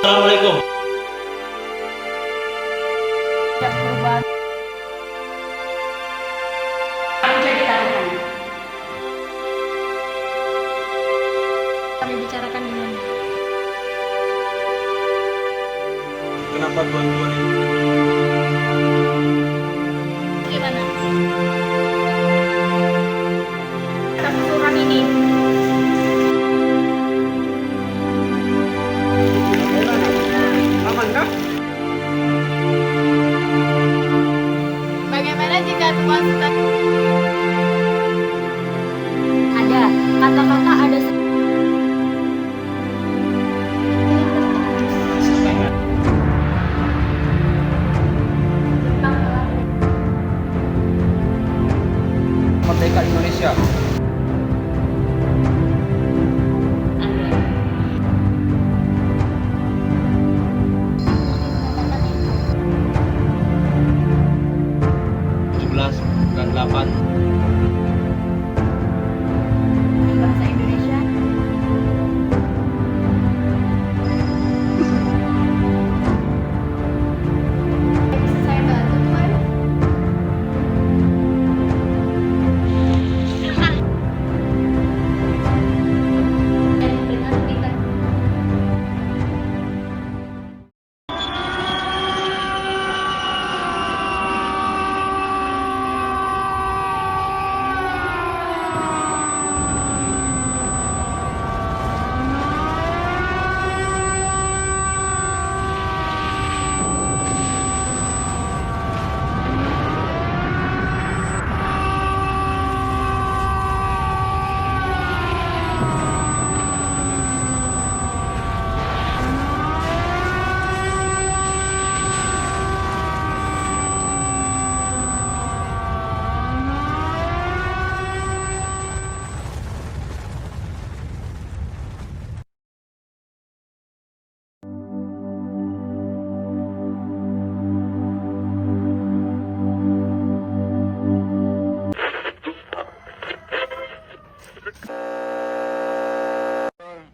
Assalamualaikum. Perubahan kami bicarakan dengan Kenapa tuan-tuan ini? gimana atas usulan ini. Bagaimana jika tuan sudah ada kata-kata ada Merdeka Indonesia. Dan 8 bahasa Indonesia. Bisa saya bantu, Tuan? Dengan kita.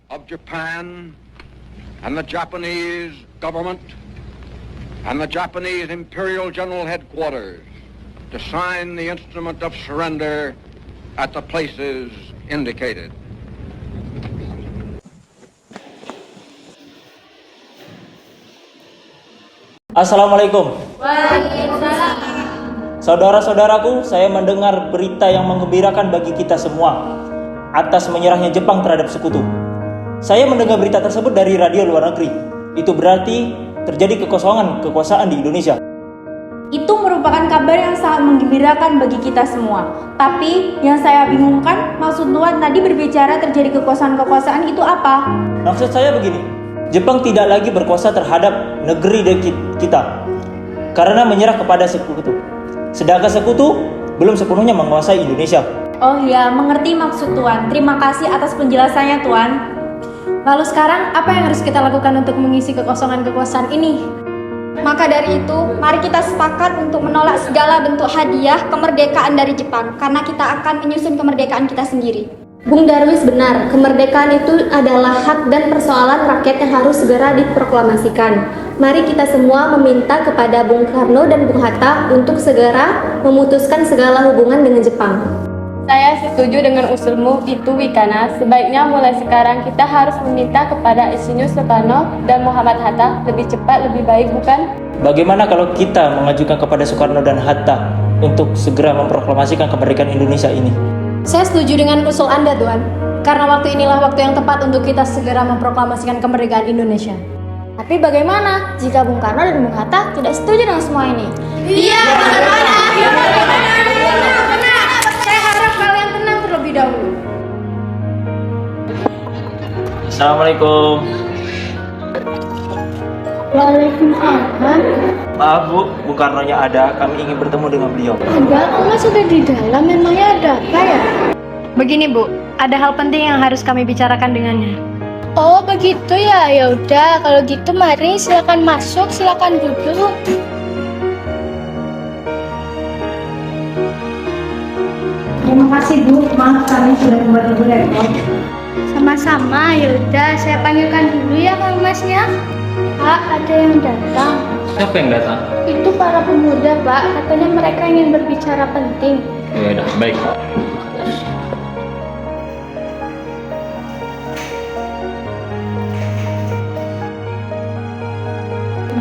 Of Japan and the Japanese government and the Japanese Imperial General Headquarters to sign the instrument of surrender at the places indicated. Assalamualaikum. Saudara-saudaraku, saya mendengar berita yang menggembirakan bagi kita semua atas menyerahnya Jepang terhadap sekutu. Saya mendengar berita tersebut dari radio luar negeri. Itu berarti terjadi kekosongan kekuasaan di Indonesia. Itu merupakan kabar yang sangat menggembirakan bagi kita semua. Tapi yang saya bingungkan, maksud Tuan tadi berbicara terjadi kekuasaan-kekuasaan itu apa? Maksud saya begini, Jepang tidak lagi berkuasa terhadap negeri kita karena menyerah kepada sekutu. Sedangkan sekutu belum sepenuhnya menguasai Indonesia. Oh ya, mengerti maksud Tuan. Terima kasih atas penjelasannya Tuan. Lalu sekarang apa yang harus kita lakukan untuk mengisi kekosongan kekuasaan ini? Maka dari itu, mari kita sepakat untuk menolak segala bentuk hadiah kemerdekaan dari Jepang, karena kita akan menyusun kemerdekaan kita sendiri. Bung Darwis benar, kemerdekaan itu adalah hak dan persoalan rakyat yang harus segera diproklamasikan. Mari kita semua meminta kepada Bung Karno dan Bung Hatta untuk segera memutuskan segala hubungan dengan Jepang. Saya setuju dengan usulmu itu Wikana. Sebaiknya mulai sekarang kita harus meminta kepada Insinyur Soekarno dan Muhammad Hatta lebih cepat lebih baik, bukan? Bagaimana kalau kita mengajukan kepada Soekarno dan Hatta untuk segera memproklamasikan kemerdekaan Indonesia ini? Saya setuju dengan usul Anda, Tuan. Karena waktu inilah waktu yang tepat untuk kita segera memproklamasikan kemerdekaan Indonesia. Tapi bagaimana jika Bung Karno dan Bung Hatta tidak setuju dengan semua ini? Iya, bagaimana? Saya harap kalian tenang terlebih dahulu. Assalamualaikum. Waalaikumsalam. Maaf Bu, Bung Karno-nya ada, kami ingin bertemu dengan beliau. Enggak, Oma sudah di dalam, memangnya ada apa ya? Begini Bu, ada hal penting yang harus kami bicarakan dengannya. Oh begitu ya, ya udah kalau gitu mari silakan masuk, silakan duduk. Terima kasih Bu, maaf kami sudah membuat Ibu repot. Sama-sama, ya udah saya panggilkan dulu ya Kang Masnya. Pak, ada yang datang. Siapa yang datang? Itu para pemuda, Pak. Katanya mereka ingin berbicara penting. Ya udah, baik.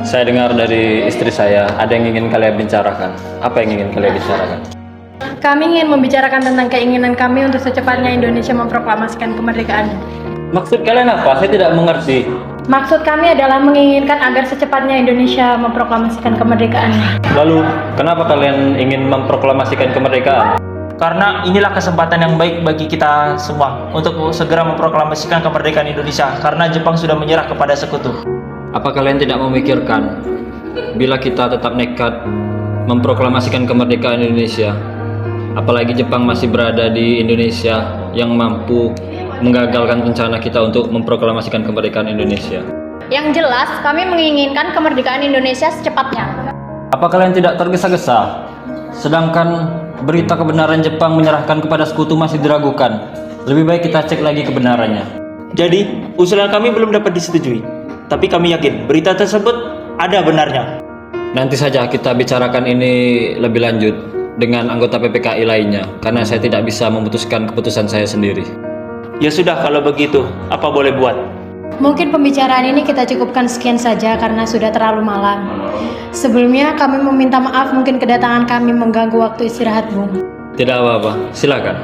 Saya dengar dari istri saya, ada yang ingin kalian bicarakan. Apa yang ingin kalian bicarakan? Kami ingin membicarakan tentang keinginan kami untuk secepatnya Indonesia memproklamasikan kemerdekaannya. Maksud kalian apa? Saya tidak mengerti. Maksud kami adalah menginginkan agar secepatnya Indonesia memproklamasikan kemerdekaannya. Lalu, kenapa kalian ingin memproklamasikan kemerdekaan? Karena inilah kesempatan yang baik bagi kita semua untuk segera memproklamasikan kemerdekaan Indonesia karena Jepang sudah menyerah kepada sekutu. Apa kalian tidak memikirkan bila kita tetap nekat memproklamasikan kemerdekaan Indonesia, apalagi Jepang masih berada di Indonesia yang mampu menggagalkan rencana kita untuk memproklamasikan kemerdekaan Indonesia? Yang jelas, kami menginginkan kemerdekaan Indonesia secepatnya. Apa kalian tidak tergesa-gesa? Sedangkan berita kebenaran Jepang menyerahkan kepada sekutu masih diragukan. Lebih baik kita cek lagi kebenarannya. Jadi, usulan kami belum dapat disetujui. Tapi kami yakin berita tersebut ada benarnya. Nanti saja kita bicarakan ini lebih lanjut dengan anggota PPKI lainnya, karena saya tidak bisa memutuskan keputusan saya sendiri. Ya sudah, kalau begitu, apa boleh buat? Mungkin pembicaraan ini kita cukupkan sekian saja karena sudah terlalu malam. Sebelumnya kami meminta maaf mungkin kedatangan kami mengganggu waktu istirahat Bung. Tidak apa-apa, silakan.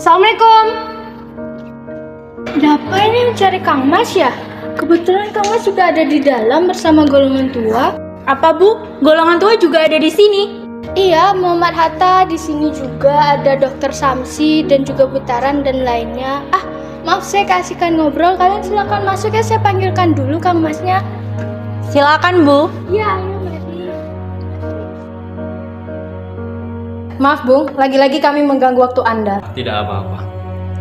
Assalamualaikum. Kenapa ini mencari Kang Mas ya? Kebetulan Kang Mas juga ada di dalam bersama golongan tua. Apa Bu? Golongan tua juga ada di sini. Iya, Muhammad Hatta di sini juga, ada Dokter Samsi dan juga Butaran dan lainnya. Ah, maaf saya kasihkan ngobrol. Kalian silakan masuk ya, saya panggilkan dulu Kang Masnya. Silakan Bu. Iya, ayo mari. Maaf Bung, lagi-lagi kami mengganggu waktu Anda. Tidak apa-apa.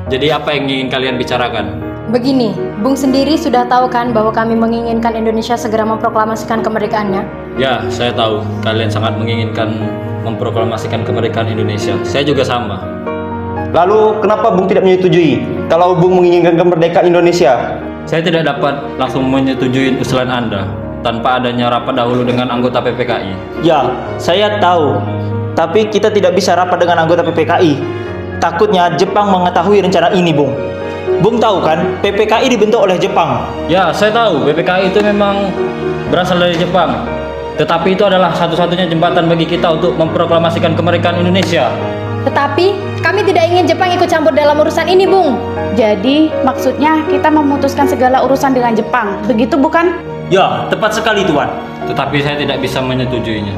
Jadi apa yang ingin kalian bicarakan? Begini, Bung sendiri sudah tahu kan bahwa kami menginginkan Indonesia segera memproklamasikan kemerdekaannya? Ya, saya tahu kalian sangat menginginkan memproklamasikan kemerdekaan Indonesia. Saya juga sama. Lalu kenapa Bung tidak menyetujui kalau Bung menginginkan kemerdekaan Indonesia? Saya tidak dapat langsung menyetujui usulan Anda tanpa adanya rapat dahulu dengan anggota PPKI. Ya, saya tahu. Tapi kita tidak bisa rapat dengan anggota PPKI. Takutnya Jepang mengetahui rencana ini, Bung. Bung tahu kan, PPKI dibentuk oleh Jepang. Ya, saya tahu PPKI itu memang berasal dari Jepang. Tetapi itu adalah satu-satunya jembatan bagi kita untuk memproklamasikan kemerdekaan Indonesia. Tetapi, kami tidak ingin Jepang ikut campur dalam urusan ini, Bung. Jadi, maksudnya kita memutuskan segala urusan dengan Jepang. Begitu bukan? Ya, tepat sekali, Tuan. Tetapi saya tidak bisa menyetujuinya.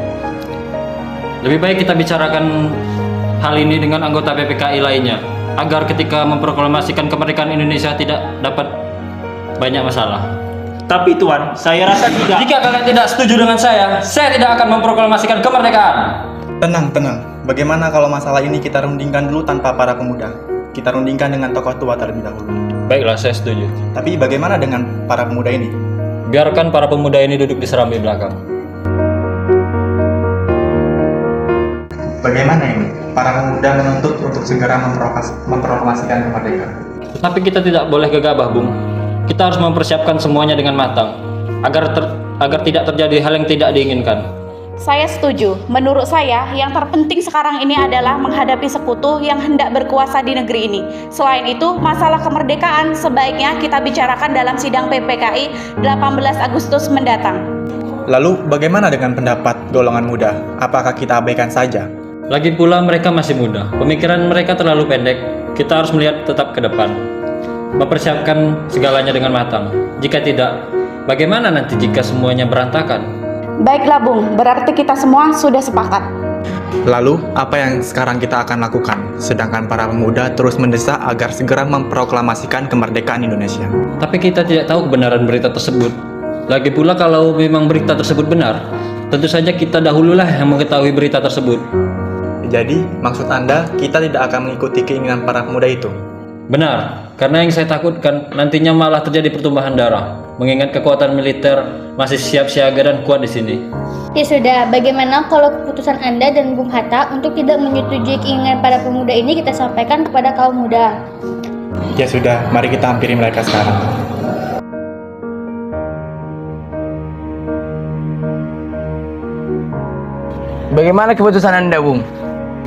Lebih baik kita bicarakan hal ini dengan anggota PPKI lainnya, agar ketika memproklamasikan kemerdekaan Indonesia tidak dapat banyak masalah. Tapi Tuan, saya rasa tidak. Jika kalian tidak setuju dengan saya tidak akan memproklamasikan kemerdekaan. Tenang, tenang. Bagaimana kalau masalah ini kita rundingkan dulu tanpa para pemuda? Kita rundingkan dengan tokoh tua terlebih dahulu. Baiklah, saya setuju. Tapi bagaimana dengan para pemuda ini? Biarkan para pemuda ini duduk di serambi belakang. Bagaimana ini? Para pemuda menuntut untuk segera memproklamasikan kemerdekaan. Tapi kita tidak boleh gegabah, Bung. Kita harus mempersiapkan semuanya dengan matang agar tidak terjadi hal yang tidak diinginkan. Saya setuju. Menurut saya, yang terpenting sekarang ini adalah menghadapi sekutu yang hendak berkuasa di negeri ini. Selain itu, masalah kemerdekaan sebaiknya kita bicarakan dalam sidang PPKI 18 Agustus mendatang. Lalu, bagaimana dengan pendapat golongan muda? Apakah kita abaikan saja? Lagi pula mereka masih muda, pemikiran mereka terlalu pendek. Kita harus melihat tetap ke depan, mempersiapkan segalanya dengan matang. Jika tidak, bagaimana nanti jika semuanya berantakan? Baiklah Bung, berarti kita semua sudah sepakat. Lalu, apa yang sekarang kita akan lakukan? Sedangkan para pemuda terus mendesak agar segera memproklamasikan kemerdekaan Indonesia. Tapi kita tidak tahu kebenaran berita tersebut. Lagi pula kalau memang berita tersebut benar, tentu saja kita dahululah yang mengetahui berita tersebut. Jadi, maksud Anda, kita tidak akan mengikuti keinginan para pemuda itu? Benar, karena yang saya takutkan nantinya malah terjadi pertumbuhan darah, mengingat kekuatan militer masih siap siaga dan kuat di sini. Ya sudah, bagaimana kalau keputusan Anda dan Bung Hatta untuk tidak menyetujui keinginan para pemuda ini kita sampaikan kepada kaum muda? Ya sudah, mari kita hampiri mereka sekarang. Bagaimana keputusan Anda, Bung?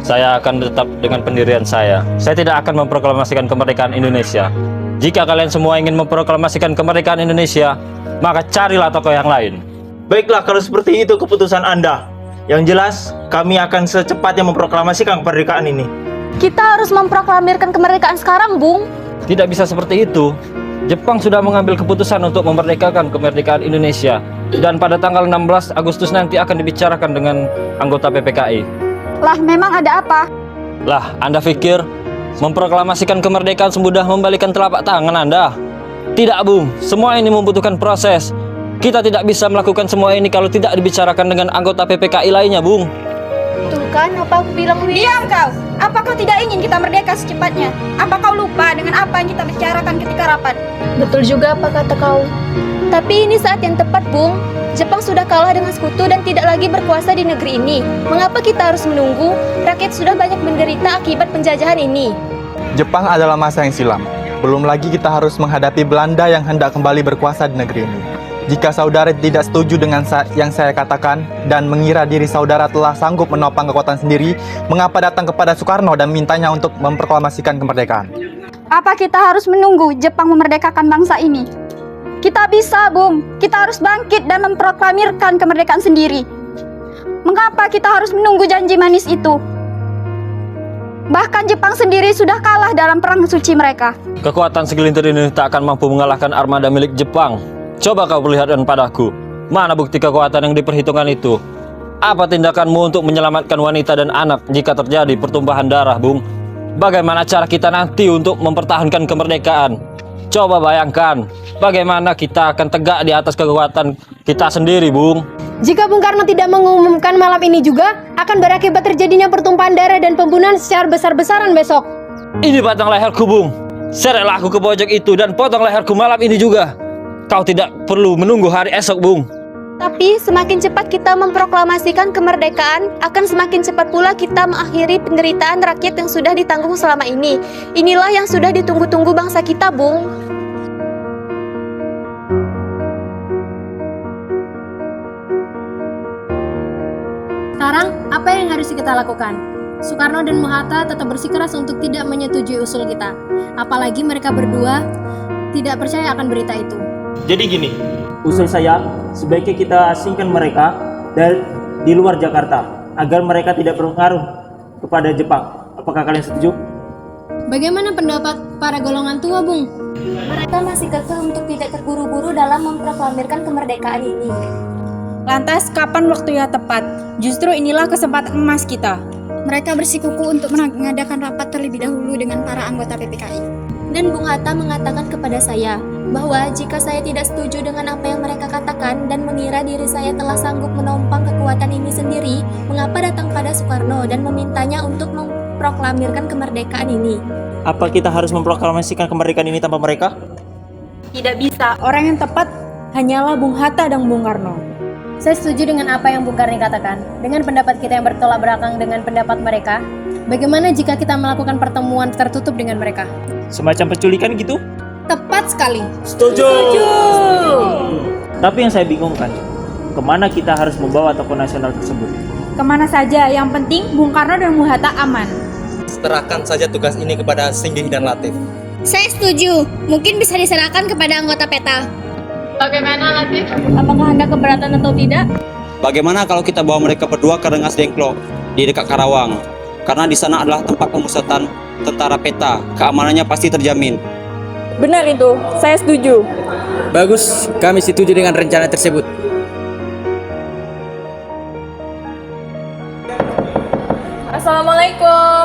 Saya akan tetap dengan pendirian saya. Saya tidak akan memproklamasikan kemerdekaan Indonesia. Jika kalian semua ingin memproklamasikan kemerdekaan Indonesia, maka carilah tokoh yang lain. Baiklah, kalau seperti itu keputusan Anda. Yang jelas, kami akan secepatnya memproklamasikan kemerdekaan ini. Kita harus memproklamirkan kemerdekaan sekarang, Bung. Tidak bisa seperti itu. Jepang sudah mengambil keputusan untuk memerdekakan kemerdekaan Indonesia. Dan pada tanggal 16 Agustus nanti akan dibicarakan dengan anggota PPKI. Lah, memang ada apa? Lah, Anda pikir memproklamasikan kemerdekaan semudah membalikan telapak tangan Anda? Tidak, Bung. Semua ini membutuhkan proses. Kita tidak bisa melakukan semua ini kalau tidak dibicarakan dengan anggota PPKI lainnya, Bung. Tuh kan, apa aku bilang, Wi? Diam kau! Apa kau tidak ingin kita merdeka secepatnya? Apa kau lupa dengan apa yang kita bicarakan ketika rapat? Betul juga apa kata kau. Tapi ini saat yang tepat, Bung. Jepang sudah kalah dengan sekutu dan tidak lagi berkuasa di negeri ini. Mengapa kita harus menunggu? Rakyat sudah banyak menderita akibat penjajahan ini. Jepang adalah masa yang silam. Belum lagi kita harus menghadapi Belanda yang hendak kembali berkuasa di negeri ini. Jika saudara tidak setuju dengan yang saya katakan dan mengira diri saudara telah sanggup menopang kekuatan sendiri, mengapa datang kepada Soekarno dan mintanya untuk memproklamasikan kemerdekaan? Apa kita harus menunggu Jepang memerdekakan bangsa ini? Kita bisa, Bung. Kita harus bangkit dan memproklamirkan kemerdekaan sendiri. Mengapa kita harus menunggu janji manis itu? Bahkan Jepang sendiri sudah kalah dalam perang suci mereka. Kekuatan segelintir ini tak akan mampu mengalahkan armada milik Jepang. Coba kau perlihatkan padaku. Mana bukti kekuatan yang diperhitungkan itu? Apa tindakanmu untuk menyelamatkan wanita dan anak jika terjadi pertumpahan darah, Bung? Bagaimana cara kita nanti untuk mempertahankan kemerdekaan? Coba bayangkan, bagaimana kita akan tegak di atas kekuatan kita sendiri, Bung. Jika Bung Karno tidak mengumumkan malam ini juga, akan berakibat terjadinya pertumpahan darah dan pembunuhan secara besar-besaran besok. Ini batang leherku, Bung. Seretlah aku ke pojok itu dan potong leherku malam ini juga. Kau tidak perlu menunggu hari esok, Bung. Tapi semakin cepat kita memproklamasikan kemerdekaan, akan semakin cepat pula kita mengakhiri penderitaan rakyat yang sudah ditanggung selama ini. Inilah yang sudah ditunggu-tunggu bangsa kita, Bung. Sekarang, apa yang harus kita lakukan? Soekarno dan Muhatta tetap bersikeras untuk tidak menyetujui usul kita. Apalagi mereka berdua tidak percaya akan berita itu. Jadi gini, usul saya sebaiknya kita asingkan mereka di luar Jakarta agar mereka tidak berpengaruh kepada Jepang. Apakah kalian setuju? Bagaimana pendapat para golongan tua, Bung? Mereka masih kekeh untuk tidak terburu-buru dalam memproklamirkan kemerdekaan ini. Lantas, kapan waktu yang tepat? Justru inilah kesempatan emas kita. Mereka bersikuku untuk mengadakan rapat terlebih dahulu dengan para anggota PPKI. Dan Bung Hatta mengatakan kepada saya bahwa jika saya tidak setuju dengan apa yang mereka katakan dan mengira diri saya telah sanggup menompang kekuatan ini sendiri, mengapa datang pada Soekarno dan memintanya untuk memproklamirkan kemerdekaan ini? Apa kita harus memproklamasikan kemerdekaan ini tanpa mereka? Tidak bisa. Orang yang tepat hanyalah Bung Hatta dan Bung Karno. Saya setuju dengan apa yang Bung Karni katakan. Dengan pendapat kita yang bertolak belakang dengan pendapat mereka, bagaimana jika kita melakukan pertemuan tertutup dengan mereka? Semacam penculikan gitu? Tepat sekali. Setuju! Tapi yang saya bingungkan, kemana kita harus membawa tokoh nasional tersebut? Kemana saja, yang penting Bung Karno dan Bung Hatta aman. Serahkan saja tugas ini kepada Singgih dan Latif. Saya setuju. Mungkin bisa diserahkan kepada anggota PETA. Bagaimana, Latif? Apakah Anda keberatan atau tidak? Bagaimana kalau kita bawa mereka berdua ke Rengas Dengklok di dekat Karawang? Karena di sana adalah tempat pemusatan tentara PETA. Keamanannya pasti terjamin. Benar itu, saya setuju. Bagus, kami setuju dengan rencana tersebut. Assalamualaikum.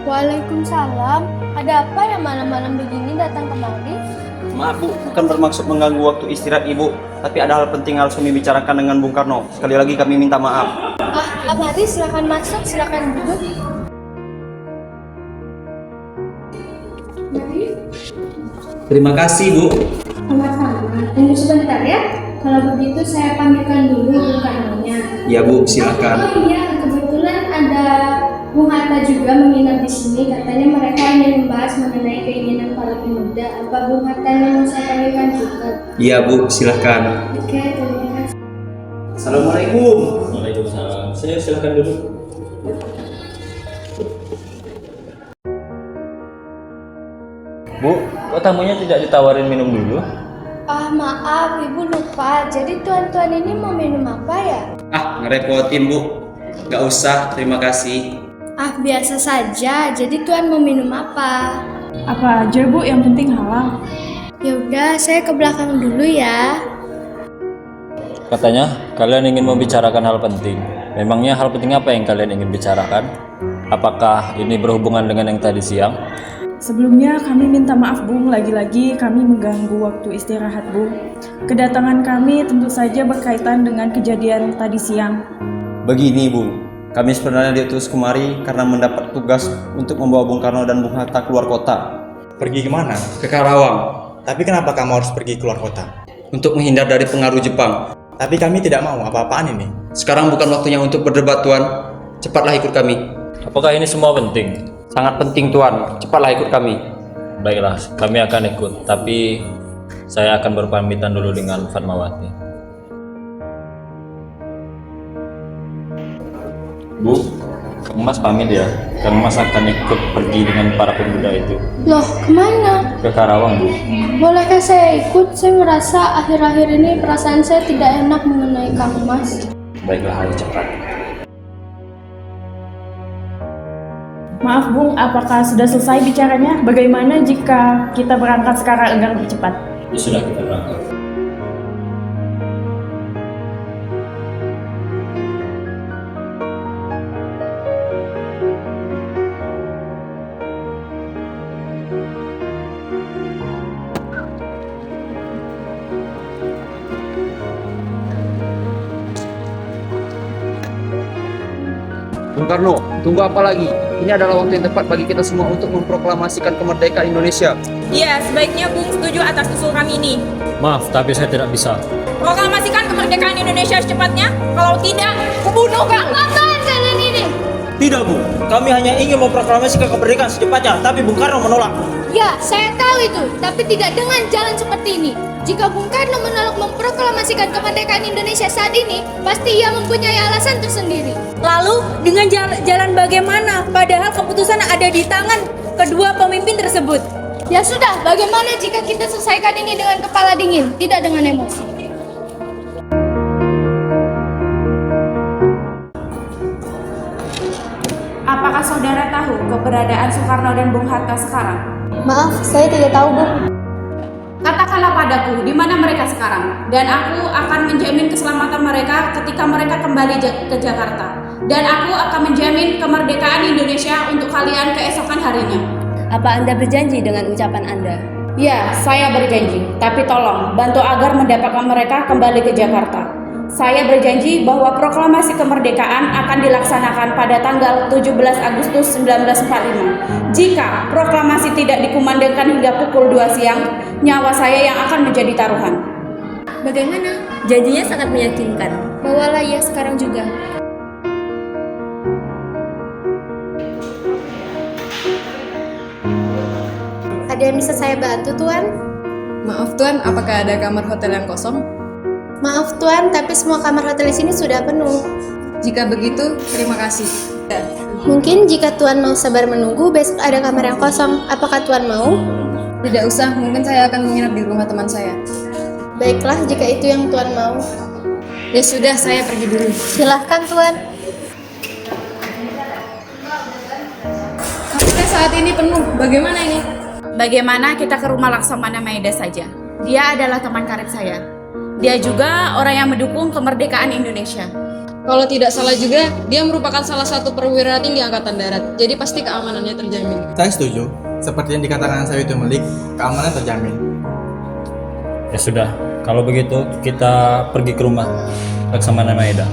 Waalaikumsalam. Ada apa ya malam-malam begini datang kemari? Maaf Bu, bukan bermaksud mengganggu waktu istirahat Ibu, tapi ada hal penting yang harus kami bicarakan dengan Bung Karno. Sekali lagi kami minta maaf. Mari silakan masuk, silakan duduk. Terima kasih, Bu. Sama-sama. Tunggu sebentar ya. Kalau begitu saya panggilkan dulu Bung Karnonya. Ya, Bu, silakan. Oh iya, kebetulan ada Bung Hatta juga menginap di sini. Katanya mereka ingin membahas mengenai keinginan para pemuda. Apa Bung Hatta yang mau saya panggilkan juga? Iya, Bu, silakan. Oke, terima kasih. Assalamualaikum. Waalaikumsalam. Saya silakan duduk. Bu, kok tamunya tidak ditawarin minum dulu? Ah, maaf, Ibu lupa. Jadi tuan-tuan ini mau minum apa ya? Ah, ngerepotin, Bu. Gak usah, terima kasih. Ah, biasa saja. Jadi tuan mau minum apa? Apa aja Bu, yang penting halal. Ya udah, saya ke belakang dulu ya. Katanya kalian ingin membicarakan hal penting. Memangnya hal penting apa yang kalian ingin bicarakan? Apakah ini berhubungan dengan yang tadi siang? Sebelumnya kami minta maaf Bung, lagi-lagi kami mengganggu waktu istirahat Bung. Kedatangan kami tentu saja berkaitan dengan kejadian tadi siang. Begini, Bung. Kami sebenarnya diutus kemari karena mendapat tugas untuk membawa Bung Karno dan Bung Hatta keluar kota. Pergi kemana? Ke Karawang. Tapi kenapa kamu harus pergi keluar kota? Untuk menghindar dari pengaruh Jepang. Tapi kami tidak mau, apa-apaan ini? Sekarang bukan waktunya untuk berdebat, Tuan. Cepatlah ikut kami. Apakah ini semua penting? Sangat penting, Tuan. Cepatlah ikut kami. Baiklah, kami akan ikut. Tapi saya akan berpamitan dulu dengan Fatmawati. Bu, Kang Mas pamit ya. Kang Mas akan ikut pergi dengan para pemuda itu Loh, kemana? ke Karawang, Bu. Bolehkah saya ikut? Saya merasa akhir-akhir ini perasaan saya tidak enak mengenai Kang Mas. Baiklah, ayo cepat. Maaf Bung, apakah sudah selesai bicaranya? Bagaimana jika kita berangkat sekarang agar lebih cepat? Ya sudah, kita berangkat. Bung Karno, tunggu apa lagi? Ini adalah waktu yang tepat bagi kita semua untuk memproklamasikan kemerdekaan Indonesia. Iya, sebaiknya Bung setuju atas usul kami ini. Maaf, tapi saya tidak bisa. Proklamasikan kemerdekaan Indonesia secepatnya. Kalau tidak, kubunuh Kang. Ngapain kalian ini? Tidak, Bu. Kami hanya ingin memproklamasikan kemerdekaan secepatnya, tapi Bung Karno menolak. Ya, saya tahu itu, tapi tidak dengan jalan seperti ini. Jika Bung Karno menolak memproklamasikan kemerdekaan Indonesia saat ini, pasti ia mempunyai alasan tersendiri. Lalu, dengan jalan bagaimana? Padahal keputusan ada di tangan kedua pemimpin tersebut. Ya sudah, bagaimana jika kita selesaikan ini dengan kepala dingin, tidak dengan emosi? Apakah saudara tahu keberadaan Soekarno dan Bung Hatta sekarang? Maaf, saya tidak tahu Bung. Katakanlah padaku di mana mereka sekarang, dan aku akan menjamin keselamatan mereka ketika mereka kembali ke Jakarta. Dan aku akan menjamin kemerdekaan Indonesia untuk kalian keesokan harinya. Apa Anda berjanji dengan ucapan Anda? Ya, saya berjanji. Tapi tolong, bantu agar mendapatkan mereka kembali ke Jakarta. Saya berjanji bahwa proklamasi kemerdekaan akan dilaksanakan pada tanggal 17 Agustus 1945. Jika proklamasi tidak dikumandangkan hingga pukul 2 siang, nyawa saya yang akan menjadi taruhan. Bagaimana? Janjinya sangat meyakinkan. Bawalah ia sekarang juga. Ada yang bisa saya bantu Tuan? Maaf Tuan, apakah ada kamar hotel yang kosong? Maaf Tuan, tapi semua kamar hotel di sini sudah penuh. Jika begitu, terima kasih. Mungkin jika Tuan mau sabar menunggu, besok ada kamar yang kosong. Apakah Tuan mau? Tidak usah, mungkin saya akan menginap di rumah teman saya. Baiklah, jika itu yang Tuan mau. Ya sudah, saya pergi dulu. Silahkan Tuan. Kamarnya saat ini penuh, bagaimana ini? Bagaimana kita ke rumah Laksamana Maeda saja? Dia adalah teman karib saya. Dia juga orang yang mendukung kemerdekaan Indonesia. Kalau tidak salah juga, dia merupakan salah satu perwira tinggi Angkatan Darat. Jadi pasti keamanannya terjamin. Saya setuju. Seperti yang dikatakan saya itu Melik, keamanan terjamin. Ya sudah, kalau begitu kita pergi ke rumah Laksamana Maeda.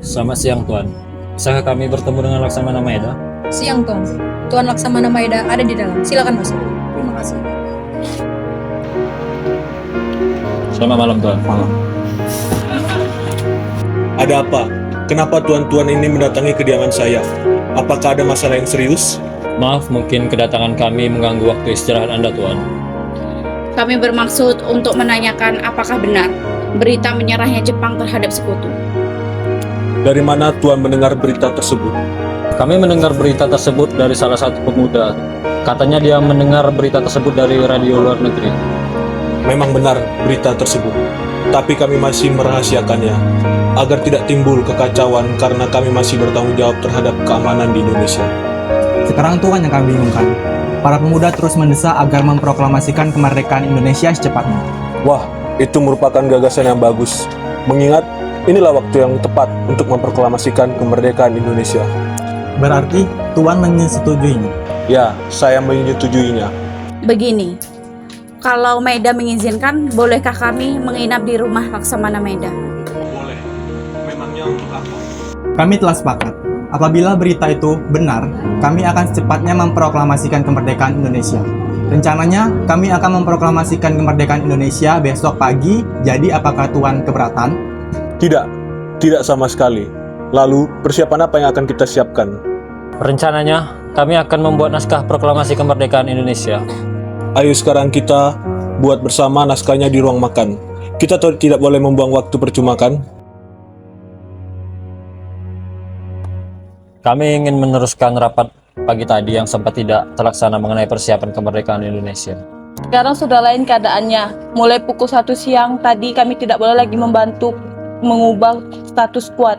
Selamat siang Tuan. Bisakah kami bertemu dengan Laksamana Maeda? Siang, Tuan. Tuan Laksamana Maeda ada di dalam. Silakan masuk. Terima kasih. Selamat malam, Tuan. Malam. Ada apa? Kenapa tuan-tuan ini mendatangi kediaman saya? Apakah ada masalah yang serius? Maaf, mungkin kedatangan kami mengganggu waktu istirahat Anda, Tuan. Kami bermaksud untuk menanyakan apakah benar berita menyerahnya Jepang terhadap sekutu. Dari mana tuan mendengar berita tersebut? Kami mendengar berita tersebut dari salah satu pemuda. Katanya dia mendengar berita tersebut dari radio luar negeri. Memang benar berita tersebut, tapi kami masih merahasiakannya agar tidak timbul kekacauan karena kami masih bertanggung jawab terhadap keamanan di Indonesia. Sekarang Tuan yang kami bingungkan. Para pemuda terus mendesak agar memproklamasikan kemerdekaan Indonesia secepatnya. Wah, itu merupakan gagasan yang bagus. Mengingat inilah waktu yang tepat untuk memproklamasikan kemerdekaan Indonesia. Berarti Tuan menyetujuinya? Ya, saya menyetujuinya. Begini, kalau Maeda mengizinkan, bolehkah kami menginap di rumah Laksamana Maeda? Boleh. Memangnya untuk apa? Kami telah sepakat. Apabila berita itu benar, kami akan secepatnya memproklamasikan kemerdekaan Indonesia. Rencananya, kami akan memproklamasikan kemerdekaan Indonesia besok pagi. Jadi apakah Tuan keberatan? Tidak sama sekali. Lalu, persiapan apa yang akan kita siapkan? Rencananya, kami akan membuat naskah proklamasi kemerdekaan Indonesia. Ayo sekarang kita buat bersama naskahnya di ruang makan. Kita tidak boleh membuang waktu percuma kan? Kami ingin meneruskan rapat pagi tadi yang sempat tidak terlaksana mengenai persiapan kemerdekaan Indonesia. Sekarang sudah lain keadaannya. Mulai pukul 1 siang tadi kami tidak boleh lagi membantu mengubah status quo.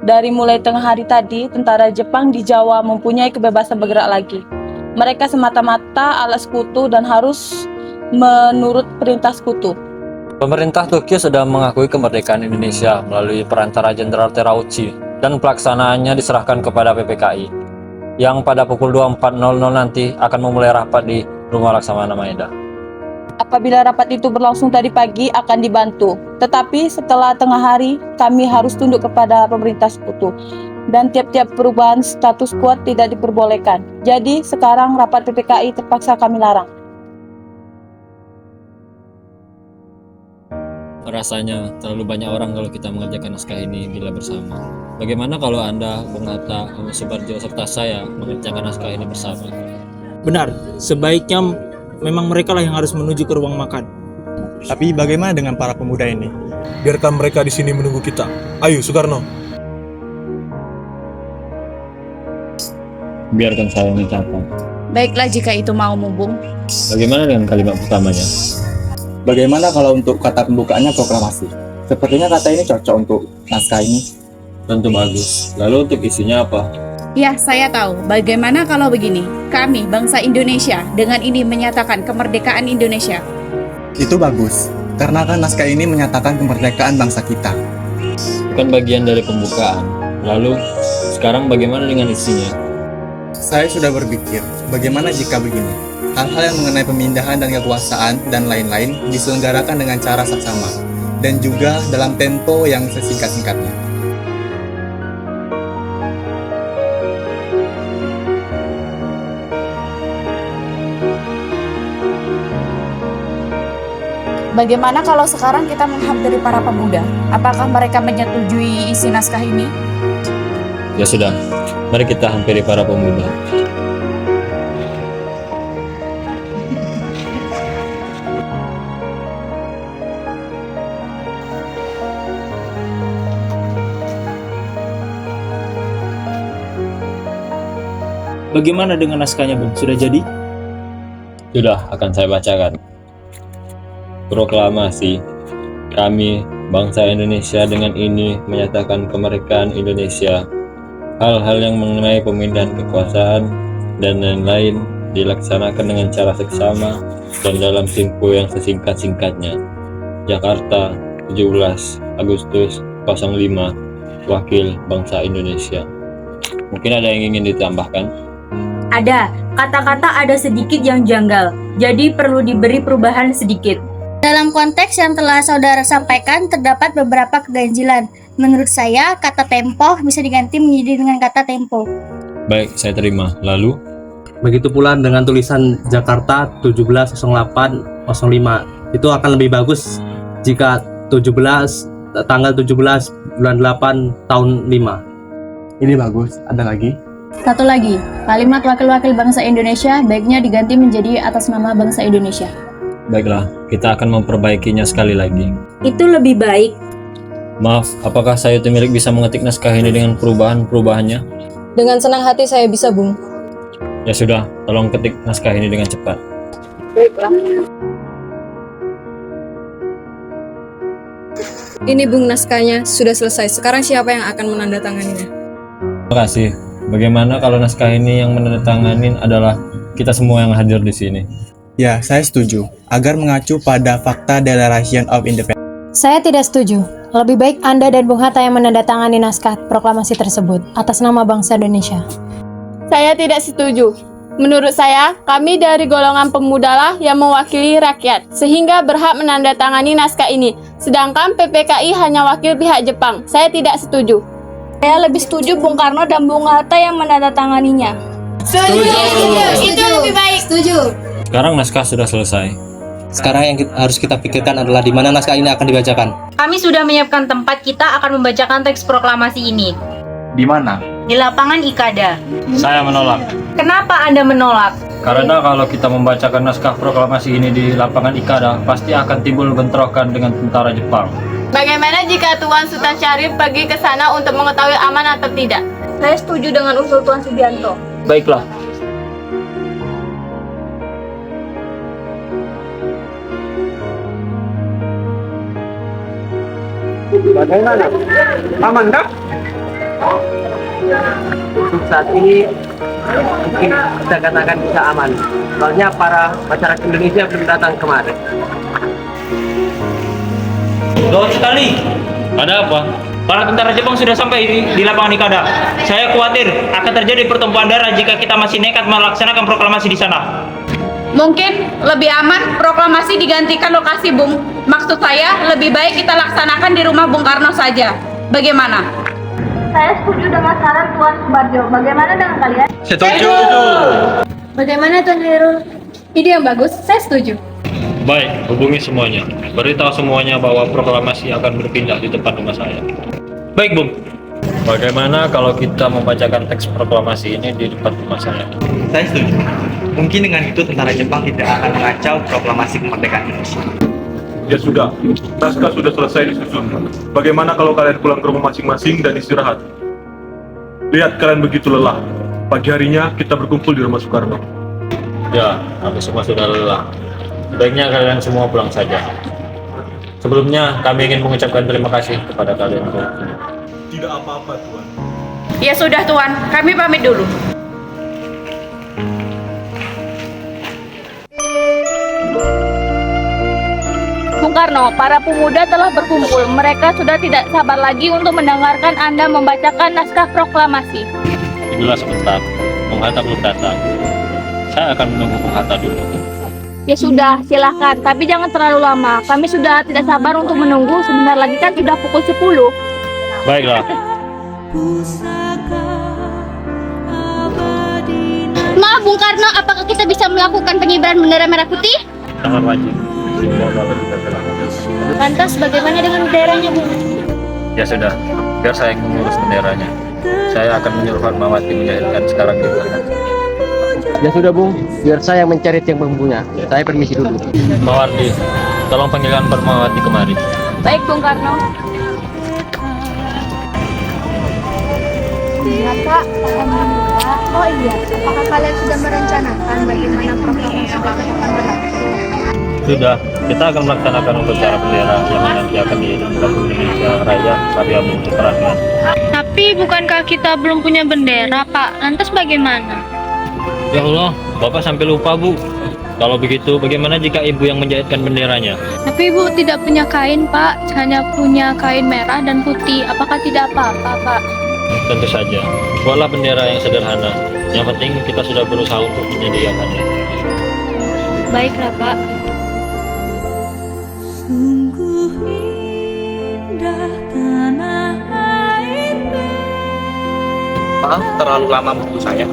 Dari mulai tengah hari tadi, tentara Jepang di Jawa mempunyai kebebasan bergerak lagi. Mereka semata-mata alat sekutu dan harus menurut perintah sekutu. Pemerintah Tokyo sudah mengakui kemerdekaan Indonesia melalui perantara Jenderal Terauchi dan pelaksanaannya diserahkan kepada PPKI yang pada pukul 24.00 nanti akan memulai rapat di rumah Laksamana Maeda. Apabila rapat itu berlangsung tadi pagi akan dibantu, tetapi setelah tengah hari kami harus tunduk kepada pemerintah sekutu dan tiap-tiap perubahan status quo tidak diperbolehkan. Jadi sekarang rapat PPKI terpaksa kami larang. Rasanya terlalu banyak orang kalau kita mengerjakan naskah ini bila bersama. Bagaimana kalau Anda, Bung Hatta, Bung Subarjo, serta saya mengerjakan naskah ini bersama? Benar, sebaiknya memang mereka lah yang harus menuju ke ruang makan. Tapi bagaimana dengan para pemuda ini? Biarkan mereka di sini menunggu kita. Ayo, Soekarno. Biarkan saya mencatat. Baiklah jika itu mau, Bung. Bagaimana dengan kalimat pertamanya? Bagaimana kalau untuk kata pembukaannya proklamasi? Sepertinya kata ini cocok untuk naskah ini. Tentu bagus. Lalu untuk isinya apa? Ya, saya tahu. Bagaimana kalau begini? Kami, bangsa Indonesia, dengan ini menyatakan kemerdekaan Indonesia. Itu bagus, karena kan naskah ini menyatakan kemerdekaan bangsa kita. Bukan bagian dari pembukaan. Lalu, sekarang bagaimana dengan isinya? Saya sudah berpikir, bagaimana jika begini? Hal-hal yang mengenai pemindahan dan kekuasaan dan lain-lain diselenggarakan dengan cara saksama, dan juga dalam tempo yang sesingkat-singkatnya. Bagaimana kalau sekarang kita menghampiri para pemuda? Apakah mereka menyetujui isi naskah ini? Ya sudah, mari kita hampiri para pemuda. Bagaimana dengan naskahnya, Bung? Sudah jadi? Sudah, akan saya bacakan. Proklamasi. Kami, bangsa Indonesia, dengan ini menyatakan kemerdekaan Indonesia. Hal-hal yang mengenai pemindahan kekuasaan dan lain-lain dilaksanakan dengan cara seksama dan dalam tempo yang sesingkat-singkatnya. Jakarta, 17 Agustus 05, Wakil Bangsa Indonesia. Mungkin ada yang ingin ditambahkan? Ada, kata-kata ada sedikit yang janggal, jadi perlu diberi perubahan sedikit. Dalam konteks yang telah saudara sampaikan, terdapat beberapa keganjilan. Menurut saya, kata tempo bisa diganti menjadi dengan kata tempo. Baik, saya terima. Lalu? Begitu pula dengan tulisan Jakarta 17/08/05. Itu akan lebih bagus jika tanggal 17 bulan 8 tahun 5. Ini bagus. Ada lagi? Satu lagi, kalimat wakil-wakil bangsa Indonesia baiknya diganti menjadi atas nama bangsa Indonesia. Baiklah, kita akan memperbaikinya sekali lagi. Itu lebih baik. Maaf, apakah saya Temilik bisa mengetik naskah ini dengan perubahan-perubahannya? Dengan senang hati saya bisa, Bung. Ya sudah, tolong ketik naskah ini dengan cepat. Baiklah. Ini Bung naskahnya, sudah selesai. Sekarang siapa yang akan menandatanganinya? Terima kasih. Bagaimana kalau naskah ini yang menandatanganin adalah kita semua yang hadir di sini? Ya, saya setuju. Agar mengacu pada fakta Declaration of Independence. Saya tidak setuju. Lebih baik Anda dan Bung Hatta yang menandatangani naskah proklamasi tersebut atas nama bangsa Indonesia. Saya tidak setuju. Menurut saya, kami dari golongan pemuda lah yang mewakili rakyat, sehingga berhak menandatangani naskah ini. Sedangkan PPKI hanya wakil pihak Jepang. Saya tidak setuju. Saya lebih setuju Bung Karno dan Bung Hatta yang menandatanganinya. Setuju. Itu lebih baik. Setuju. Sekarang naskah sudah selesai. Sekarang yang harus kita pikirkan adalah di mana naskah ini akan dibacakan. Kami sudah menyiapkan tempat kita akan membacakan teks proklamasi ini. Di mana? Di lapangan Ikada. Saya menolak. Kenapa Anda menolak? Karena kalau kita membacakan naskah proklamasi ini di lapangan Ikada, pasti akan timbul bentrokan dengan tentara Jepang. Bagaimana jika Tuan Sultan Syarif pergi ke sana untuk mengetahui aman atau tidak? Saya setuju dengan usul Tuan Subianto. Baiklah. Bagaimana? Aman kah? Untuk saat ini mungkin kita katakan bisa aman. Soalnya para masyarakat Indonesia belum datang kemarin. Gawat sekali. Ada apa? Para tentara Jepang sudah sampai di lapangan Ikada. Saya khawatir akan terjadi pertumpahan darah jika kita masih nekat melaksanakan proklamasi di sana. Mungkin lebih aman proklamasi digantikan lokasi, Bung. Maksud saya, lebih baik kita laksanakan di rumah Bung Karno saja. Bagaimana? Saya setuju dengan saran Tuan Subarjo. Bagaimana dengan kalian? Setuju. Bagaimana Tuan Herul? Ide yang bagus, saya setuju. Baik, hubungi semuanya. Beritahu semuanya bahwa proklamasi akan berpindah di tempat rumah saya. Baik, Bung. Bagaimana kalau kita membacakan teks proklamasi ini di depan rumah saya? Saya setuju. Mungkin dengan itu tentara Jepang tidak akan mengacau proklamasi kemerdekaan Indonesia. Ya sudah, naskah sudah selesai disusun. Bagaimana kalau kalian pulang ke rumah masing-masing dan istirahat? Lihat kalian begitu lelah. Pagi harinya kita berkumpul di rumah Soekarno. Ya, kami semua sudah lelah. Sebaiknya kalian semua pulang saja. Sebelumnya, kami ingin mengucapkan terima kasih kepada kalian. Tidak apa-apa, Tuan. Ya sudah, Tuan. Kami pamit dulu. Bung Karno, para pemuda telah berkumpul. Mereka sudah tidak sabar lagi untuk mendengarkan Anda membacakan naskah proklamasi. Itulah sebentar. Bung Hatta belum datang. Saya akan menunggu Bung Hatta dulu. Ya sudah, silahkan. Tapi jangan terlalu lama. Kami sudah tidak sabar untuk menunggu. Sebentar lagi kan sudah pukul 10. Baiklah. Maaf Bung Karno, apakah kita bisa melakukan pengibaran bendera merah putih? Sangat wajib. Semua bapak kita telah. Lantas bagaimana dengan benderanya, Bung? Ya sudah, biar saya yang mengurus benderanya. Saya akan menyuruh Fatmawati menjahitkan sekarang juga. Ya sudah, Bung. Biar saya mencari tiang penghubungnya. Saya permisi dulu. Mawardi, tolong panggilkan Fatmawati kemari. Baik, Bung Karno. Ya, Kak. Alhamdulillah. Oh iya, apakah kalian sudah merencanakan bagaimana proklamasi akan berlangsung? Sudah, kita akan melaksanakan upacara bendera yang nanti akan dilakukan Indonesia Raya Karya Bung Karno. Tapi bukankah kita belum punya bendera, Pak? Lantas bagaimana? Ya Allah, Bapak sampai lupa, Bu. Kalau begitu, bagaimana jika Ibu yang menjahitkan benderanya? Tapi Ibu tidak punya kain, Pak. Hanya punya kain merah dan putih. Apakah tidak apa-apa, Pak? Tentu saja. Buatlah bendera yang sederhana. Yang penting kita sudah berusaha untuk menyediakannya. Baiklah, Pak. Sungguh indah tanah Maaf, terlalu lama menurut saya.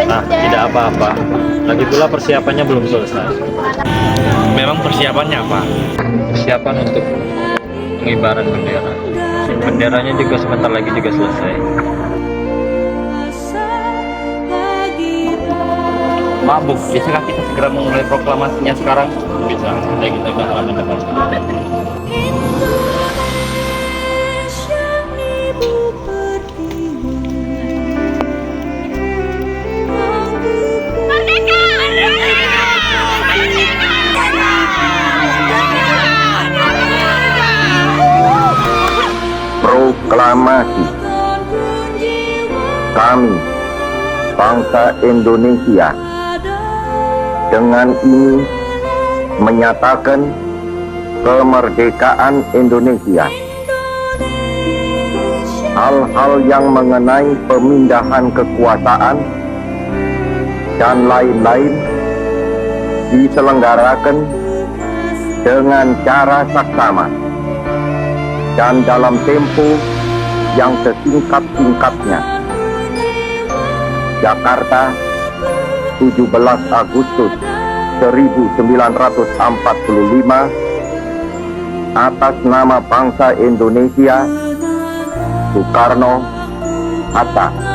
Nah, tidak apa-apa. Lagi pula persiapannya belum selesai. Memang persiapannya apa? Persiapan untuk pengibaran bendera. Benderanya juga sebentar lagi juga selesai. Maaf Bung, bisakah kita segera memulai proklamasinya sekarang? Bisa, nanti kita ke halaman depan. Proklamasi. Kami, bangsa Indonesia, dengan ini menyatakan kemerdekaan Indonesia. Hal-hal yang mengenai pemindahan kekuasaan dan lain-lain diselenggarakan dengan cara saksama dan dalam tempo yang sesingkat-singkatnya. Jakarta, 17 Agustus 1945, atas nama bangsa Indonesia, Soekarno, Hatta.